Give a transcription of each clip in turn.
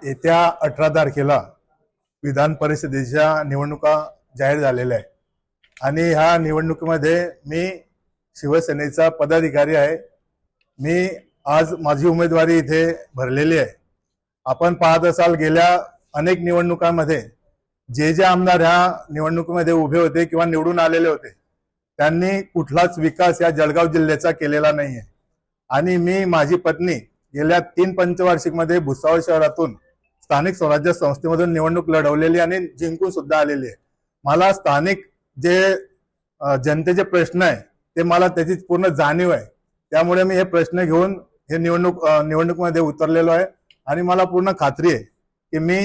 येत्या 18 तारखेला विधान परिषदेच्या निवडणुका जाहीर झालेल्या आहे आणि ह्या निवडणुकीमध्ये मी शिवसेनेचा पदाधिकारी आहे। मी आज माझी उमेदवारी इथे भरलेली आहे। आपण पाहत असाल गेल्या अनेक निवडणुकांमध्ये जे आमदार ह्या निवडणुकीमध्ये उभे होते किंवा निवडून आलेले होते त्यांनी कुठलाच विकास या जळगाव जिल्ह्याचा केलेला नाहीये आणि मी माझी पत्नी गेल्या 3 पंचवार्षिकमध्ये भुसावळ शहरातून स्थानिक स्वराज्य संस्थेमधून निवडणूक लढवलेली आणि जिंकून सुद्धा आलेली आहे। मला स्थानिक जे जनतेचे प्रश्न आहे ते मला त्याची पूर्ण जाणीव आहे, त्यामुळे मी हे प्रश्न घेऊन हे निवडणुकीमध्ये उतरलेलो आहे आणि मला पूर्ण खात्री आहे की मी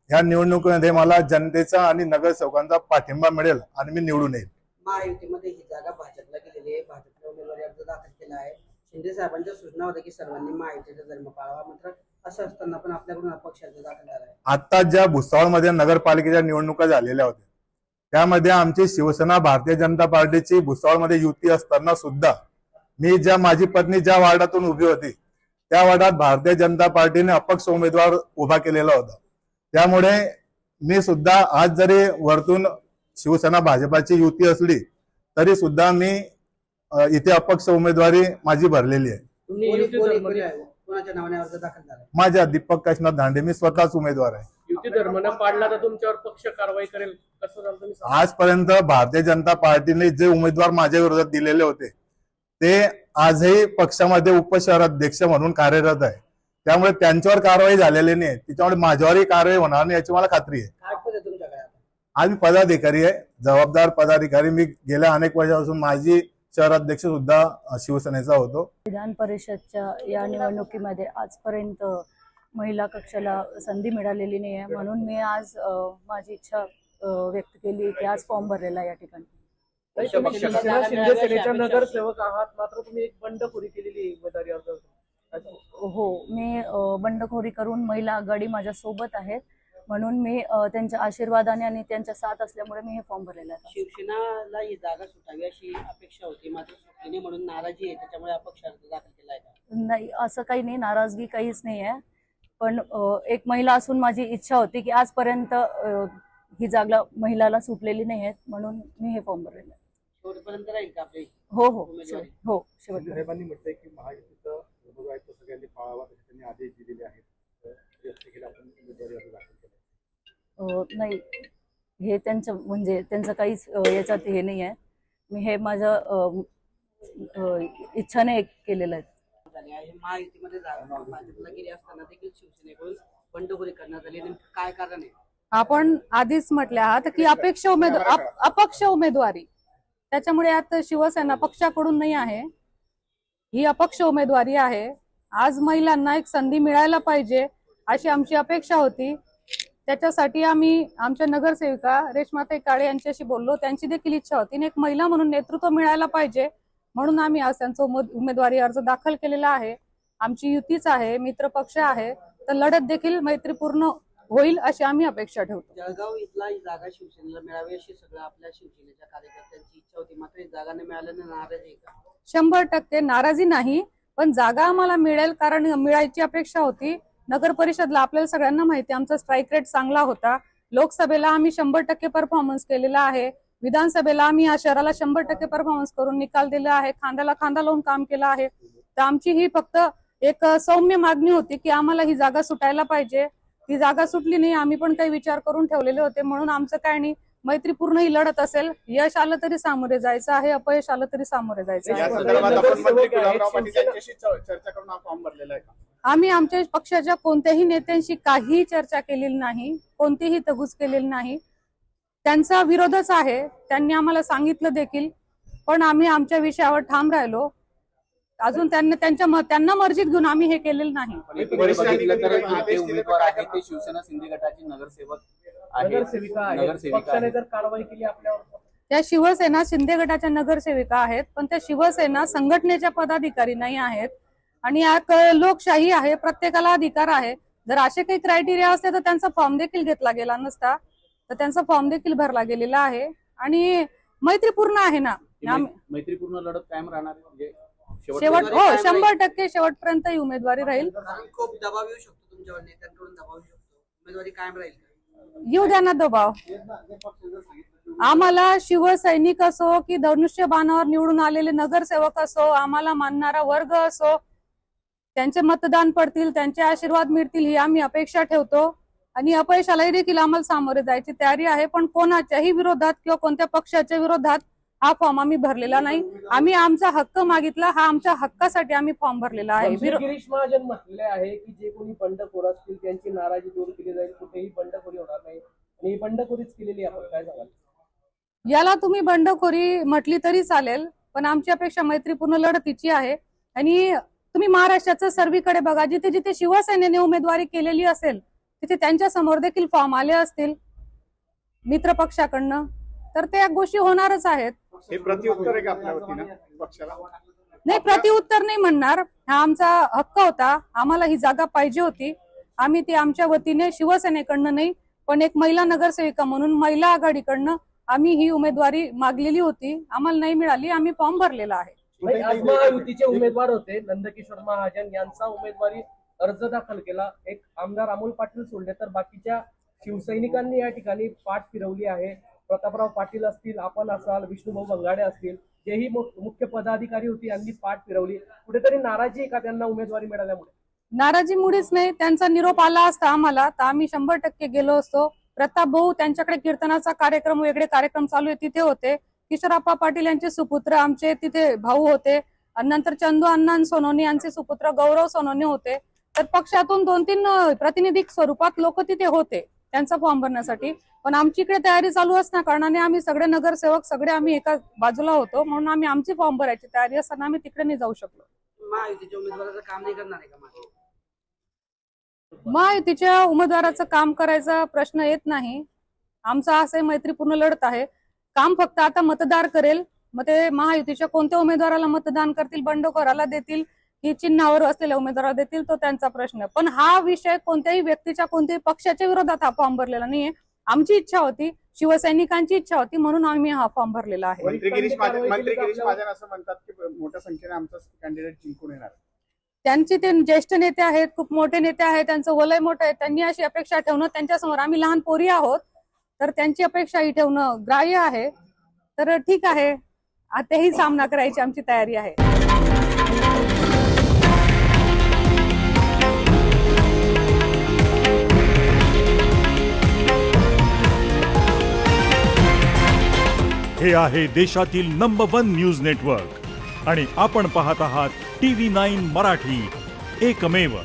ह्या निवडणुकीमध्ये मला जनतेचा आणि नगरसेवकांचा पाठिंबा मिळेल आणि मी निवडून येईल। महायुतीमध्ये ही जागा भाजपला गेलेली आहे। भाजपने उमेदवारी अर्ज दाखल केला आहे। शिंदे साहेबांच्या सूचना होत्या की सर्वांनी महायुतीचा धर्म पाळावा, मात्र असं असताना पण आपल्याकडून अपक्ष अर्ज दाखल झाला आहे। आता ज्या भुसावळमध्ये नगरपालिकेच्या निवडणुका झालेल्या होत्या त्यामध्ये आमची शिवसेना भारतीय जनता पार्टीची भुसावळमध्ये युती असताना सुद्धा मी माझी पत्नी ज्या वार्डातून उभी होती त्या वार्डात भारतीय जनता पार्टीने अपक्ष उमेदवार उभा केलेला होता। त्यामुळे मी सुद्धा आज जरी वरतून शिवसेना भाजपाची युती असली तरी सुद्धा मी इथे अपक्ष उमेदवारी माझी भरलेली आहे। कोणाच्या नावाने अर्ज दाखल झाला? माझ्या दीपक काशीनाथ धांडे, मी स्वतःच उमेदवार आहे। युती धर्म न पाडला तर तुमच्यावर पक्ष कारवाई करेल कसं झालं? आजपर्यंत भारतीय जनता पार्टीने जे उमेदवार माझ्या विरोधात दिलेले होते ते आजही पक्षामध्ये उपशहराध्यक्ष म्हणून कार्यरत आहे, त्यामुळे त्यांच्यावर कारवाई झालेली नाही, त्याच्यामुळे माझ्यावरही कारवाई होणार नाही याची मला खात्री आहे। काय पद आहे तुमच्याकडे? आज मी पदाधिकारी आहे, जबाबदार पदाधिकारी। मी गेल्या अनेक वर्षापासून माझी शहराध्यक्ष सुद्धा शिवसेनेचा होतो। विधान परिषदच्या या निवडणुकीमध्ये आजपर्यंत महिला कक्षाला संधी मिळालेली नाही आहे, म्हणून मी आज माझी इच्छा व्यक्त केली की आज फॉर्म भरलेला या ठिकाणी। शिंदे सेनेचा नगरसेवक आहात, मात्र तुम्ही एक बंडखोरी केलेली उमेदवारी अर्ज। हो, मी बंडखोरी करून महिला आघाडी माझ्या सोबत आहेत, म्हणून मी त्यांच्या आशीर्वादाने आणि त्यांच्या साथ असल्यामुळे मी हे फॉर्म भरलेला आहे। शिवसेनाला ही जागा सुटावी अशी अपेक्षा होती, मात्र सुटली म्हणून नाराजी आहे, त्याच्यामुळे अपक्ष अर्ज दाखल केला आहे। नाही, असं काही नाही, नाराजगी काहीच नाही आहे, पण एक महिला असून माझी इच्छा होती की आजपर्यंत ही जागा महिलाला सुटलेली नाही आहे, म्हणून मी हे फॉर्म भरलेला आहे। शेवटपर्यंत राहील का आपली? हो, साहेबांनी म्हटलंय की महायुतीचा धर्म आहे तो सगळ्यांनी पाळावा, त्यांनी आदेश दिलेले आहेत। नाही, हे त्यांचं म्हणजे त्यांचं काहीच याच्यात हे नाही आहे, मी हे माझं इच्छाने केलेलं आहे। महायुतीमध्ये भाजपला गेली असताना देखील शिवसेनेकडून बंडखोरी करण्यात आली, नेमकं काय कारण आहे? आपण आधीच म्हटले आहात की अपक्ष उमेदवारी, त्याच्यामुळे आता शिवसेना पक्षाकडून नाही आहे, ही अपक्ष उमेदवारी आहे। आज महिलांना एक संधी मिळायला पाहिजे अशी आमची अपेक्षा होती, त्याच्यासाठी आम्ही आमच्या नगरसेविका रेश्माताई काळे यांच्याशी बोललो, त्यांची देखील इच्छा होती, एक महिला म्हणून नेतृत्व मिळायला पाहिजे, म्हणून आम्ही आज त्यांचा उमेदवारी अर्ज दाखल केलेला आहे। आमची युतीच आहे, मित्र पक्ष आहे, तर लढत देखील मैत्रीपूर्ण होईल अशी आम्ही अपेक्षा ठेवतो। जळगाव इथला ही जागा शिवसेनेला मिळावी अशी सगळं आपल्या शिवसेनेच्या कार्यकर्त्यांची इच्छा होती, मात्र ही जागा न मिळाल्याने नाराजी आहे का? 100% नाराजी नाही, पण जागा आम्हाला मिळेल, कारण मिळायची अपेक्षा होती। नगर परिषदला आपल्याला सगळ्यांना माहिती आमचा स्ट्राईक रेट चांगला होता, लोकसभेला आम्ही 100% परफॉर्मन्स केलेला आहे, विधानसभेला आम्ही या शहराला 100% परफॉर्मन्स करून निकाल दिला आहे, खांद्याला खांदा लावून काम केलं आहे। तर आमची ही फक्त एक सौम्य मागणी होती की आम्हाला ही जागा सुटायला पाहिजे, ती जागा सुटली नाही, आम्ही पण काही विचार करून ठेवलेले होते, म्हणून आमचं काय नाही, मैत्रीपूर्ण ही लढत असेल, यश आलं तरी सामोरे जायचं आहे, अपयश आलं तरी सामोरे जायचं आहे। आम्ही आमच्या पक्षाच्या कोणत्याही नेत्यांशी काहीही चर्चा केलेली नाही, कोणतीही तगूस केलेली नाही, त्यांचा विरोधच आहे, त्यांनी आम्हाला सांगितलं देखील, पण आम्ही आमच्या विषयावर ठाम राहिलो। अजून त्यांना मर्जीत घेऊन आम्ही हे केलेलं नाही। उमेदवार आहे ते शिवसेना शिंदे गटाचे नगरसेवक पक्षाने जर कारवाई केली आपल्यावर, त्या शिवसेना शिंदे गटाच्या नगरसेविका आहेत, पण त्या शिवसेना संघटनेच्या पदाधिकारी नाही आहेत, आणि या लोकशाही आहे, प्रत्येकाला अधिकार आहे। जर असे काही क्रायटेरिया असते तर त्यांचा फॉर्म देखील घेतला गेला नसता, तर त्यांचा फॉर्म देखील भरला गेलेला आहे आणि मैत्रीपूर्ण आहे ना। मैत्रीपूर्ण लढत कायम राहणार म्हणजे शेवट, हो 100% शेवटपर्यंत ही उमेदवारी राहील। खूप दबाव येऊ शकतो तुमच्यावर, नेत्यांकडून दबाव येऊ शकतो। उमेदवारी कायम राहील? येऊ द्या ना दबाव. आम्हाला शिवसैनिक असो की धनुष्यबाणावर निवडून आलेले नगरसेवक असो, आम्हाला मानणारा वर्ग असो, त्यांचे मतदान पडतील, त्यांचे आशीर्वाद मिळतील ही आम्ही अपेक्षा ठेवतो. आणि अपयशालाही देखील आम्हाला सामोरे जायची तयारी आहे. पण कोणाच्याही विरोधात किंवा कोणत्या पक्षाच्या विरोधात हा फॉर्म आम्ही भरलेला नाही. आम्ही आमचा हक्क मागितला, हा आमच्या हक्कासाठी आम्ही फॉर्म भरलेला आहे. गिरीश महाजन म्हटलेले आहे की जे कोणी बंडखोर असतील त्यांची नाराजी दूर केली जाईल, कुठेही बंडखोरी होणार नाही आणि ही बंडखोरीच केलेली आपण काय सांगाल? याला तुम्ही बंडखोरी म्हटली तरी चालेल, पण आमची अपेक्षा मैत्रीपूर्ण लढतीची आहे. आणि तुम्ही महाराष्ट्राचं सर्वीकडे बघा, जिथे जिथे शिवसेनेने उमेदवारी केलेली असेल तिथे त्यांच्या समोर देखील फॉर्म आले असतील मित्र पक्षाकडनं, तर त्या गोष्टी होणारच आहेत. हे प्रतिउत्तर आहे का आपल्या वतीनं पक्षाला? नाही, प्रतिउत्तर नाही म्हणणार. हा आमचा हक्क होता, आम्हाला ही जागा पाहिजे होती. आम्ही ती आमच्या वतीने शिवसेनेकडनं नाही, पण एक महिला नगरसेविका म्हणून महिला आघाडीकडनं आम्ही ही उमेदवारी मागलेली होती. आम्हाला नाही मिळाली, आम्ही फॉर्म भरलेला आहे. आज महायुतीचे उमेदवार होते नंदकिशोर महाजन यांचा उमेदवारी अर्ज दाखल केला. एक आमदार अमोल पाटील सोडले तर बाकीच्या शिवसैनिकांनी या ठिकाणी पाठ फिरवली आहे. प्रतापराव पाटील असतील, आपण असाल, विष्णुभाऊ बंगाडे असतील, जेही मुख्य पदाधिकारी होती यांनी पाठ फिरवली. कुठेतरी नाराजी आहे का त्यांना उमेदवारी मिळाल्यामुळे? नाराजी मुळीच नाही. त्यांचा निरोप आला असता आम्हाला तर आम्ही 100% गेलो असतो. प्रताप भाऊ त्यांच्याकडे कीर्तनाचा कार्यक्रम, वेगळे कार्यक्रम चालू आहे तिथे होते. किशोरप्पा पाटील यांचे सुपुत्र आमचे तिथे भाऊ होते. आणि नंतर चंदू अण्णा सोनवणे यांचे सुपुत्र गौरव सोनवणे होते. तर पक्षातून 2-3 प्रातिनिधिक स्वरूपात लोक तिथे होते त्यांचा फॉर्म भरण्यासाठी. पण आमची इकडे तयारी चालू असण्या कारणाने आम्ही सगळे नगरसेवक सगळे आम्ही एका बाजूला होतो, म्हणून आम्ही आमची फॉर्म भरायची तयारी असताना आम्ही तिकडे नाही जाऊ शकलो. महायुतीच्या उमेदवाराचं काम नाही करणार आहे का? महायुतीच्या उमेदवाराचं काम करायचा प्रश्न येत नाही. आमचा असे मैत्रीपूर्ण लढत आहे. काम फक्त आता मतदार करेल. मग ते महायुतीच्या कोणत्या उमेदवाराला मतदान करतील, बंडखोराला देतील की चिन्हावर असलेल्या उमेदवाराला देतील, तो त्यांचा प्रश्न. पण हा विषय कोणत्याही व्यक्तीच्या, कोणत्याही पक्षाच्या विरोधात हा फॉर्म भरलेला नाहीये. आमची इच्छा होती, शिवसैनिकांची इच्छा होती, म्हणून आम्ही हा फॉर्म भरलेला आहे. मंत्री गिरीश महाजन असं म्हणतात की मोठ्या संख्येने आमचा कॅन्डिडेट जिंकून येणार. त्यांचे ते ज्येष्ठ नेते आहेत, खूप मोठे नेते आहेत, त्यांचं वलय मोठं आहे. त्यांनी अशी अपेक्षा ठेवणं त्यांच्यासमोर, आम्ही लहान पोरी आहोत तर त्यांची अपेक्षा ही ठेवणं ग्राह्य आहे. तर ठीक आहे, आताही सामना करायची आमची तयारी आहे. हे आहे देशातील नंबर 1 न्यूज नेटवर्क आणि आपण पाहत आहात TV9 मराठी, एकमेव.